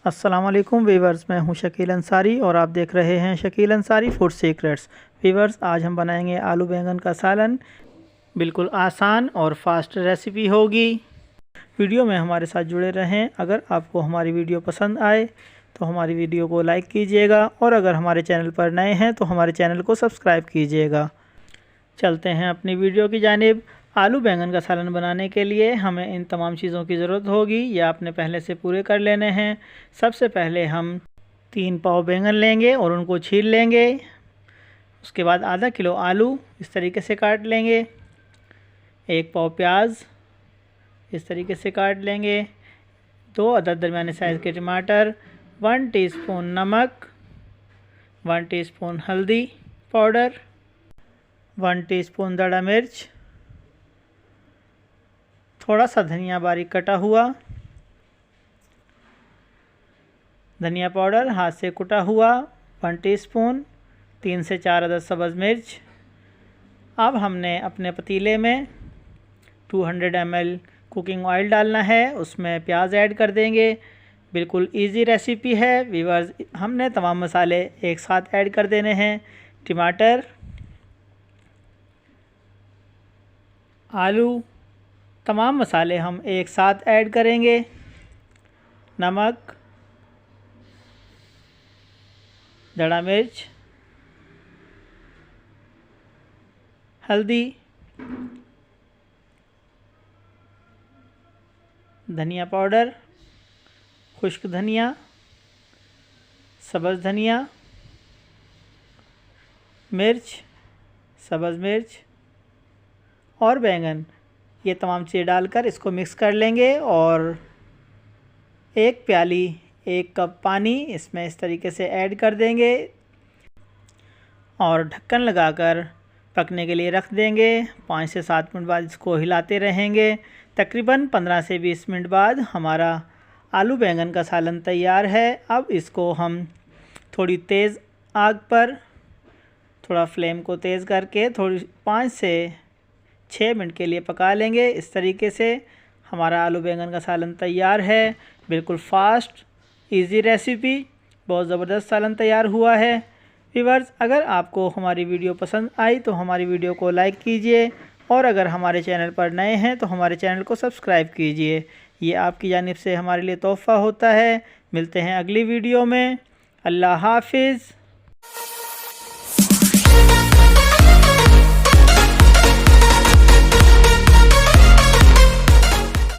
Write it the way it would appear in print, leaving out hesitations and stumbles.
अस्सलामुअलैकुम वीवर्स, मैं हूं शकील अंसारी और आप देख रहे हैं Shakeel Ansari food secrets. Viewers, आज हम बनाएंगे आलू बैंगन का सालन। बिल्कुल आसान और फास्ट रेसिपी होगी। वीडियो में हमारे साथ जुड़े रहें। अगर आपको हमारी वीडियो पसंद आए तो हमारी वीडियो को लाइक कीजिएगा और अगर हमारे चैनल पर नए हैं तो हमारे चैनल को सब्सक्राइब कीजिएगा। चलते हैं अपनी वीडियो की जानिब। आलू बैंगन का सालन बनाने के लिए हमें इन तमाम चीज़ों की ज़रूरत होगी। ये आपने पहले से पूरे कर लेने हैं। सबसे पहले हम 3 पाव बैंगन लेंगे और उनको छील लेंगे। उसके बाद आधा किलो आलू इस तरीके से काट लेंगे। 1 पाव प्याज इस तरीके से काट लेंगे। 2 अदद दरमियाने साइज़ के टमाटर, 1 टीस्पून नमक, 1 टीस्पून हल्दी पाउडर, 1 टीस्पून दड़ा मिर्च, थोड़ा सा धनिया बारीक कटा हुआ, धनिया पाउडर हाथ से कुटा हुआ 1 टीस्पून, 3 से 4 अदद सब्ज़ मिर्च। अब हमने अपने पतीले में 200 ml कुकिंग ऑयल डालना है। उसमें प्याज ऐड कर देंगे। बिल्कुल इजी रेसिपी है व्यूअर्स। हमने तमाम मसाले एक साथ ऐड कर देने हैं। टमाटर, आलू, तमाम मसाले हम एक साथ ऐड करेंगे। नमक, दड़ा मिर्च, हल्दी, धनिया पाउडर, खुश्क धनिया, सब्ज़ धनिया, मिर्च, सब्ज़ मिर्च और बैंगन, ये तमाम चीज़ें डालकर इसको मिक्स कर लेंगे और 1 प्याली 1 कप पानी इसमें इस तरीके से ऐड कर देंगे और ढक्कन लगाकर पकने के लिए रख देंगे। 5 से 7 मिनट बाद इसको हिलाते रहेंगे। तकरीबन 15 से 20 मिनट बाद हमारा आलू बैंगन का सालन तैयार है। अब इसको हम थोड़ी तेज़ आग पर, थोड़ा फ्लेम को तेज़ करके थोड़ी 5 से 6 मिनट के लिए पका लेंगे। इस तरीके से हमारा आलू बैंगन का सालन तैयार है। बिल्कुल फास्ट इजी रेसिपी, बहुत ज़बरदस्त सालन तैयार हुआ है। व्यूअर्स, अगर आपको हमारी वीडियो पसंद आई तो हमारी वीडियो को लाइक कीजिए और अगर हमारे चैनल पर नए हैं तो हमारे चैनल को सब्सक्राइब कीजिए। ये आपकी जानिब से हमारे लिए तोहफ़ा होता है। मिलते हैं अगली वीडियो में। अल्लाह हाफिज़।